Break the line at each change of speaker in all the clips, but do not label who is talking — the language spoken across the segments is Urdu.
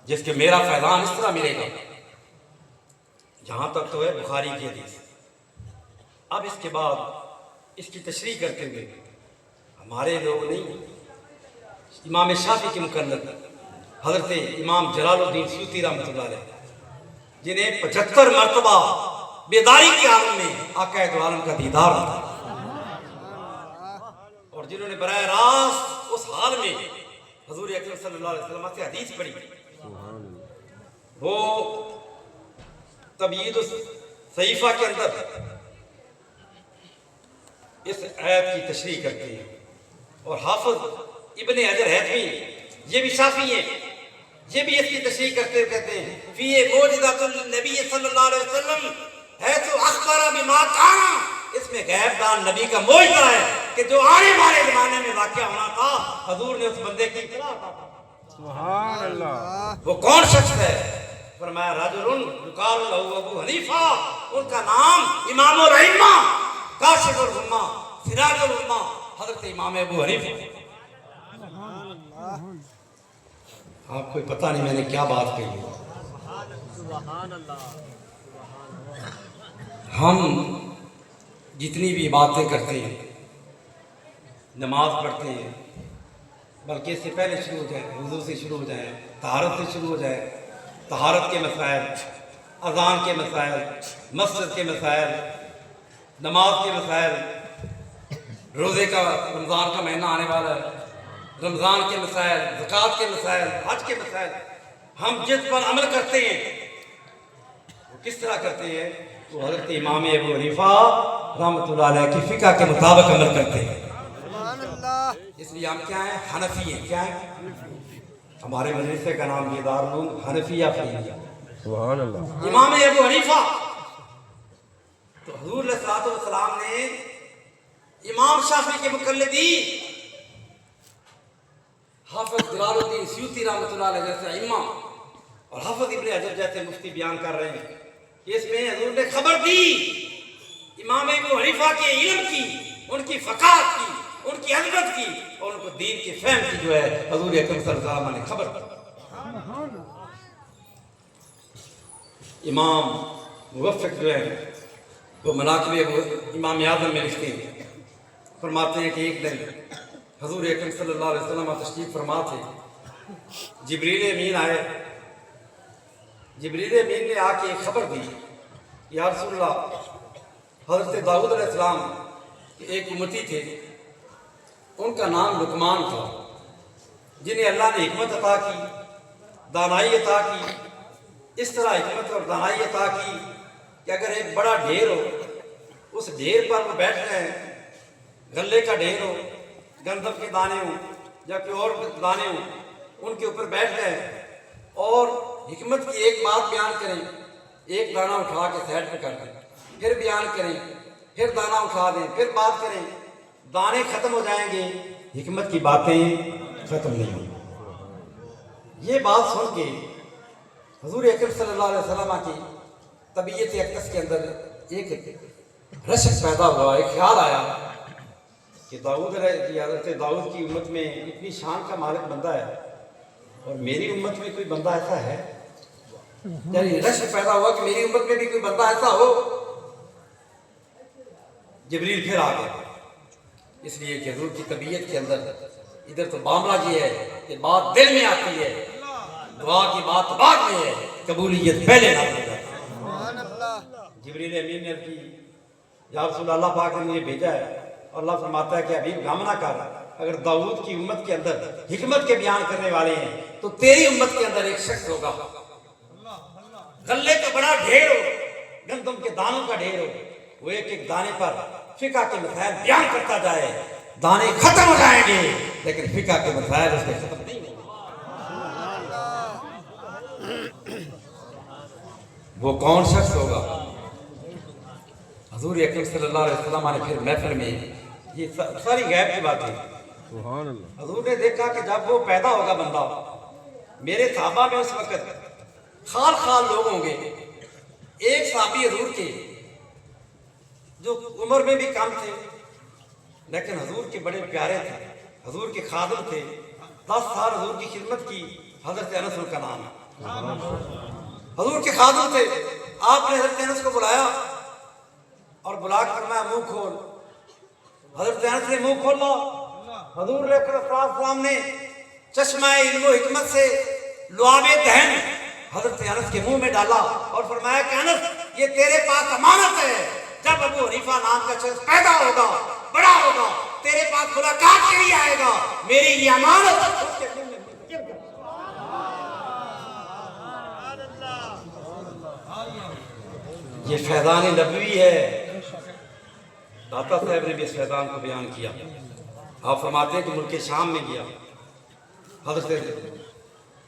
جس کے میرا فیضان اس طرح ملے گا. یہاں تک تو ہے بخاری کی حدیث. اب اس کے بعد اس کی تشریح کرتے ہوئے ہمارے لوگ نہیں، امام شافعی کے مقلد حضرت امام جلال الدین سیوطی رحمۃ اللہ علیہ، جنہیں 75 مرتبہ بیداری کے عالم میں آقا دو عالم کا دیدار تھا، اور جنہوں نے براہ راست اس حال میں حضور اکرم صلی اللہ علیہ وسلم سے حدیث پڑھی، وہ تبیید الصحیفہ کے اندر اس آیت کی تشریح کرتے ہیں. اور حافظ ابن حجر حیثمی یہ بھی شافعی ہیں، یہ بھی اس کی تشریح کرتے ہوئے کہتے ہیں فی معجزۃ النبی صلی اللہ علیہ وسلم حیث اخبر بما کان، اس میں غیب دان نبی کا معجزہ ہے کہ جو آنے والے زمانے میں واقعہ ہونا تھا حضور نے اس بندے کی اطلاع عطا فرمائی. سبحان اللہ. وہ کون شخص ہے؟ فرمایا رجل یقال له ابو حنیفہ، ان کا نام امام الائمہ کاشف الغمہ سراج الامہ حضرت امام ابو حنیفہ. آپ کو پتہ نہیں میں نے کیا بات کہی ہے. ہم جتنی بھی باتیں کرتے ہیں، نماز پڑھتے ہیں، بلکہ اس سے پہلے شروع ہو جائے، وضو سے شروع ہو جائے، طہارت سے شروع ہو جائے، طہارت کے مسائل، اذان کے مسائل، مسجد کے مسائل، نماز کے مسائل، روزے کا رمضان کا مہینہ آنے والا ہے، رمضان کے مسائل، زکوٰۃ کے مسائل، حج کے مسائل، ہم جس پر عمل کرتے ہیں وہ کس طرح کرتے ہیں؟ وہ حضرت امام ابو حنیفہ رحمۃ اللہ علیہ کی فقہ کے مطابق عمل کرتے ہیں. اس لیے ہم کیا ہیں؟ حنفی ہیں. کیا ہیں؟ ہمارے مدرسے کا نام یہ دارالعلوم حنفیہ فقیہ. سبحان اللہ. امام ابو حنیفہ تو حضور علیہ الصلوۃ والسلام نے امام شافعی کے مقلدین حافظ جلال الدین سیوطی رحمۃ اللہ علیہ جیسے ائمہ اور حافظ ابن حجر جیسے مفتی بیان کر رہے ہیں کہ اس میں حضور نے خبر دی امام ابو حنیفہ کے علم کی، ان کی فقاہت کی، ان کی عظمت کی، اور ان کو دین کی فہم کی جو ہے حضور اکرم صلی اللہ علیہ وسلم نے خبر دی. امام موفق جو ہے وہ مناقب امام اعظم میں لکھتے ہیں، فرماتے ہیں کہ ایک دن حضور اکرم صلی اللہ علیہ وسلم تشریف فرما تھے. جبریل امین آئے. جبریل امین نے آ کے ایک خبر دی، یا رسول اللہ، حضرت داؤد علیہ السلام کے ایک امتی تھے، ان کا نام لقمان تھا، جنہیں اللہ نے حکمت عطا کی، دانائی عطا کی. اس طرح حکمت اور دانائی عطا کی کہ اگر ایک بڑا ڈھیر ہو، اس ڈھیر پر وہ بیٹھ رہے ہیں، غلے کا ڈھیر ہو، گندم کے دانے ہوں یا کوئی اور دانے ہوں، ان کے اوپر بیٹھ گئے اور حکمت کی ایک بات بیان کریں، ایک دانہ اٹھا کے سائڈ پہ کر دیں، پھر بیان کریں، پھر دانہ اٹھا دیں، پھر بات کریں، دانے ختم ہو جائیں گے، حکمت کی باتیں ختم نہیں ہوں. یہ بات سن کے حضور اکرم صلی اللہ علیہ وسلم کی طبیعت اقدس کے اندر ایک رشک پیدا ہوا، ایک خیال آیا کہ حضرت داؤد کی امت میں اتنی شان کا مالک بندہ ہے اور میری امت میں کوئی بندہ ایسا ہے. یعنی رشک پیدا ہوا کہ میری امت میں بھی کوئی بندہ ایسا ہو. جبریل پھر آ گئے، اس لیے کہ حضور کی طبیعت کے اندر ادھر تو معاملہ یہ ہے کہ بات دل میں آتی ہے، دعا کی بات بعد میں ہے، قبولیت پہلے نہ ہو جاتی. جبریل امین نے کی یا رسول اللہ پاک نے مجھے بھیجا ہے، اور اللہ فرماتا ہے کہ ابھی غم نہ کر، اگر داؤد کی امت کے اندر حکمت کے بیان کرنے والے ہیں تو تیری امت کے اندر ایک شخص ہوگا، غلے کا بڑا ڈھیر ہو، گندم کے دانوں کا ڈھیر ہو، وہ ایک ایک دانے پر فقہ کے مسائل بیان کرتا جائے. دانے ختم ہو جائیں گے لیکن فقہ کے مسائل اس کے ختم نہیں ہوں گے. وہ کون شخص ہوگا؟ حضور اکرم صلی اللہ علیہ وسلم نے پھر محفل میں یہ ساری غیب کی بات ہے. حضور نے دیکھا کہ جب وہ پیدا ہوگا بندہ، میرے صحابہ میں اس وقت خال خال لوگ ہوں گے. ایک صحابی حضور کے جو عمر میں بھی کم تھے لیکن حضور کے بڑے پیارے تھے، حضور کے خادم تھے، 10 سال حضور کی خدمت کی، حضرت انس کا نام ہے. حضور کے خادم تھے. آپ نے حضرت انس کو بلایا اور بلا کر فرمایا منہ کھول. حضرت انس نے منہ کھولا. حضور علیہ السلام نے چشمہ علم و حکمت سے لعاب دہن حضرت انس کے منہ میں ڈالا اور فرمایا کہ انس یہ تیرے پاس امانت ہے. جب ابو حنیفہ نام کا شخص پیدا ہوگا بڑا ہوگا تیرے پاس ملاقات کے لیے آئے گا, میری یہ امانت اس کے دل میں یہ فیضان نبوی ہے. داتا صاحب نے بھی اس فیضان کو بیان کیا. آپ فرماتے ہیں کہ ملک شام میں گیا, حضرت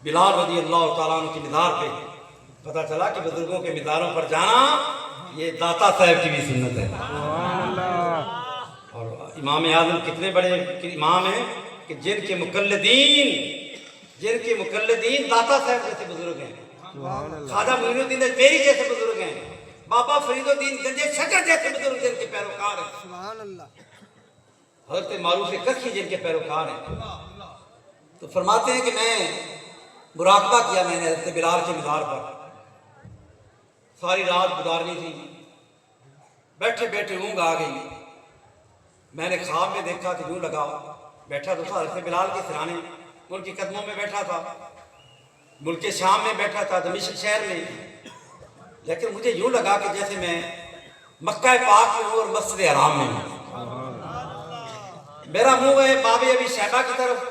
بلال رضی اللہ تعالیٰ عنہ کی مزار پہ پتہ چلا کہ بزرگوں کے مزاروں پر جانا یہ داتا صاحب کی بھی سنت ہے. اور امام اعظم کتنے بڑے امام ہیں کہ جن کے مقلدین داتا صاحب جیسے بزرگ ہیں, خواجہ معین الدین اجمیری جیسے بزرگ ہیں, بابا فرید الدین گنج شکر جیسے بزرگ جن کے پیروکار ہیں, حضرت معروف کچھی جن کے پیروکار ہیں. تو فرماتے ہیں کہ میں مراقبہ کیا میں نے حضرت بلال کے مزار پر, ساری رات گزارنی تھی, بیٹھے بیٹھے اونگ آ گئی. میں نے خواب میں دیکھا کہ یوں لگا بیٹھا تو تھا حضرت بلال کے سرانے, ان کے قدموں میں بیٹھا تھا, ملک شام میں بیٹھا تھا, دمشق شہر میں, لیکن مجھے یوں لگا کہ جیسے میں مکہ پاک میں ہوں اور مسجد حرام میں ہوں. میرا منہ ہے باب ابی شیبہ کی طرف.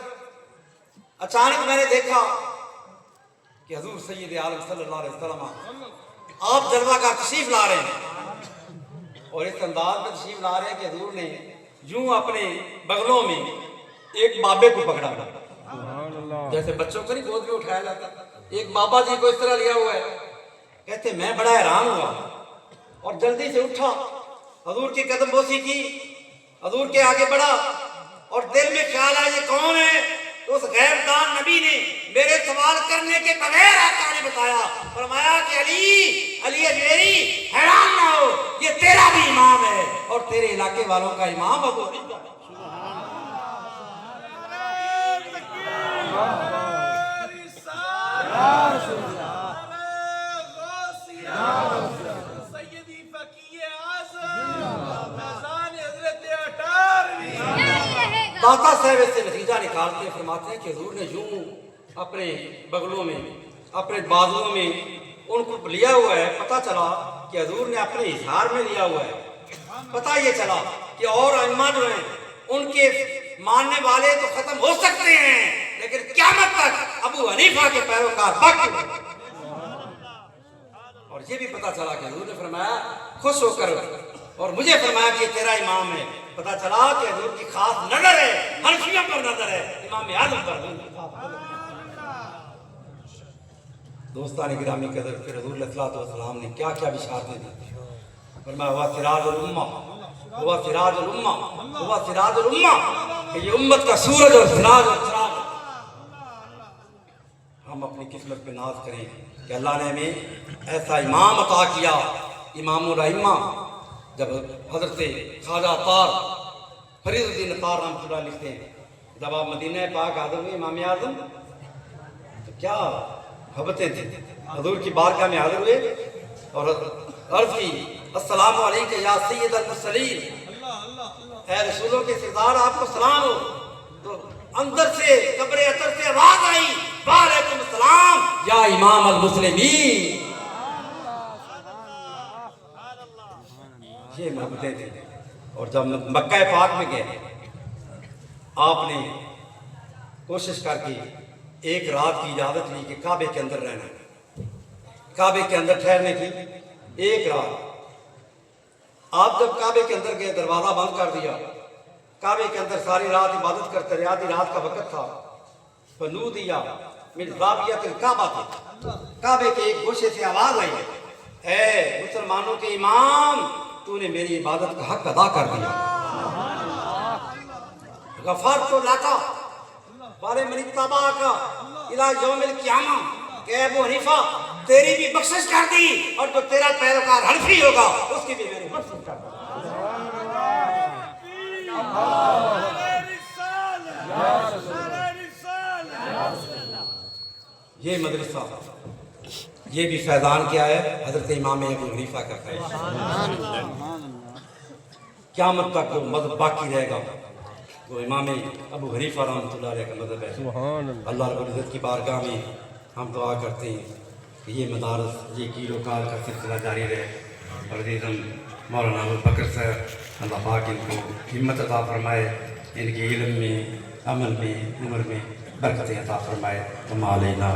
اچانک میں نے دیکھا کہ حضور سید عالم صلی اللہ علیہ وسلم آپ جلوہ کا تشریف لا رہے ہیں, اور اس انداز میں تشریف لا رہے ہیں کہ حضور نے یوں اپنے بغلوں میں ایک بابے کو پکڑا, جیسے بچوں کو نہیں گود میں اٹھایا جاتا, ایک بابا جی کو اس طرح لیا ہوا ہے. کہتے میں بڑا حیران ہوا اور جلدی سے اٹھا, حضور کی قدم بوسی کی, حضور کے آگے بڑھا اور دل میں خیال آیا یہ کون ہے. تو اس غیب دان نبی نے میرے سوال کرنے کے بغیر آقا نے بتایا, فرمایا کہ علی اجمیری حیران نہ ہو, یہ تیرا بھی امام ہے اور تیرے علاقے والوں کا امام ابو حنیفہ. داتا صاحب اس سے نتیجہ نکالتے ہیں, فرماتے ہیں کہ حضور نے یوں اپنے بغلوں میں اپنے بازوؤں میں ان کو لیا ہوا ہے. پتہ چلا کہ حضور نے اپنے اظہار میں لیا ہوا ہے. پتہ یہ چلا کہ اور ائمہ جو ہیں ان کے ماننے والے تو ختم ہو سکتے ہیں لیکن قیامت تک ابو حنیفہ کے پیروکار باقی. اور یہ بھی پتہ چلا کہ حضور نے فرمایا خوش ہو کر اور مجھے فرمایا کہ تیرا امام ہے. پتہ چلا کہ حضور کی خاص نظر ہے, حنفیوں پر نظر ہے, امام اعظم پر. دوستان گرامی قدر, پھر حضور علیہ السلام نے کیا کیا بشارتیں دی. فرمایا ہوا سراج الامہ, ہوا سراج الامہ, ہوا سراج الامہ, کہ یہ امت کا سورج اور سراج اور چراغ. ہم اپنی قسمت پہ ناز کریں کہ اللہ نے ہمیں ایسا امام عطا کیا, امام الائمہ. جب حضرت خواجہ اطار فرید الدین اطار رحمۃ اللہ لکھتے ہیں, جب آپ مدینہ پاک حاضر ہوئے امام اعظم تو کیا محبتیں تھیں, حضور کی بارگاہ میں حاضر ہوئے اور عرض کی السلام علیکم یا سید المرسلین, اے رسولوں کے سردار آپ کو سلام ہو. تو اندر سے قبر اطہر سے آواز آئی وعلیکم السلام یا امام المسلمین. یہ محبتیں تھیں. اور جب مکہ پاک میں گئے آپ نے کوشش کر کے ایک رات کی اجازت لی کہ کعبے کے اندر رہنا ہے, کعبے کے اندر ٹھہرنے کی ایک رات. آپ جب کعبے کے اندر گئے دروازہ بند کر دیا, کعبے کے اندر ساری رات عبادت کرتے رہے, آدھی رات کا وقت تھا. فنودیا من زاویۃ الکعبہ تھے, کعبے کے ایک گوشے سے آواز آئی اے مسلمانوں کے امام تو نے میری عبادت کا حق ادا کر دیا. غفرت لک ولمن اتبعک الی یوم القیامہ, کہ ابو حنیفہ تیری بھی بخشش کر دی اور جو تیرا پیروکار حنفی ہوگا اس کی بھی میری بخشش کر دی. یہ مدرسہ یہ بھی فیضان کیا ہے حضرت امام ابو حنیفہ کا فیض. قیامت تک وہ مذہب باقی رہے گا. وہ امام ابو حنیفہ رحمۃ اللہ علیہ کا مذہب ہے. اللہ رب العزت کی بارگاہ میں ہم دعا کرتے ہیں کہ یہ مدارس یہ گیر و کار کا سلسلہ جاری رہے. اور عزیزم مولانا ابو بکر صاحب اللہ پاک ان کو ہمت عطا فرمائے, ان کے علم میں عمل میں عمر میں برکتیں عطا فرمائے. وما علینا